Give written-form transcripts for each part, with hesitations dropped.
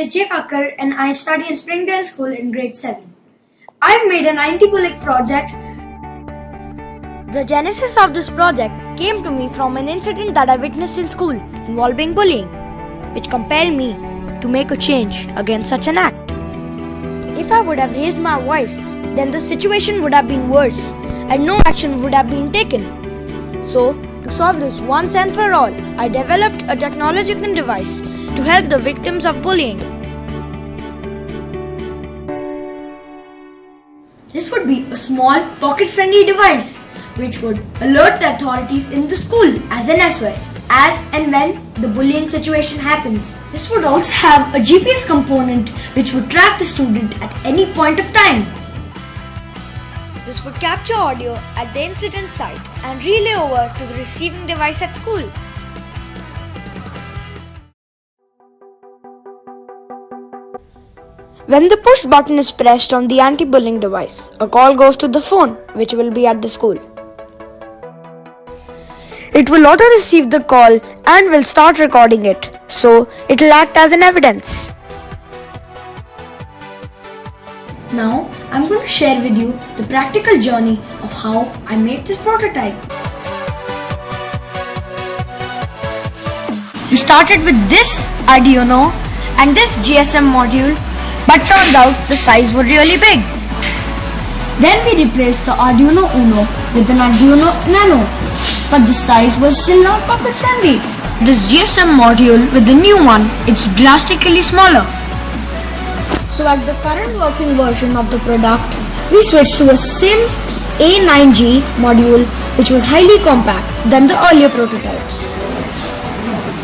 is Kakar and I study in Springdales School in grade 7. I've made an anti-bullying project. The genesis of this project came to me from an incident that I witnessed in school involving bullying, which compelled me to make a change against such an act. If I would have raised my voice, then the situation would have been worse and no action would have been taken. So, to solve this once and for all, I developed a technological device to help the victims of bullying. This would be a small, pocket-friendly device which would alert the authorities in the school as an SOS as and when the bullying situation happens. This would also have a GPS component which would track the student at any point of time. This would capture audio at the incident site and relay over to the receiving device at school. When the push button is pressed on the anti-bullying device, a call goes to the phone which will be at the school. It will auto-receive the call and will start recording it, so it will act as an evidence. Now, I'm going to share with you the practical journey of how I made this prototype. We started with this Arduino and this GSM module, but turned out the size was really big. Then we replaced the Arduino Uno with an Arduino Nano, but the size was still not pocket friendly. This GSM module with the new one, it's drastically smaller. So at the current working version of the product, we switched to a SIM A9G module which was highly compact than the earlier prototypes.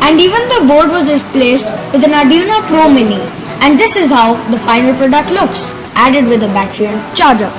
And even the board was replaced with an Arduino Pro Mini, and this is how the final product looks, added with a battery and charger.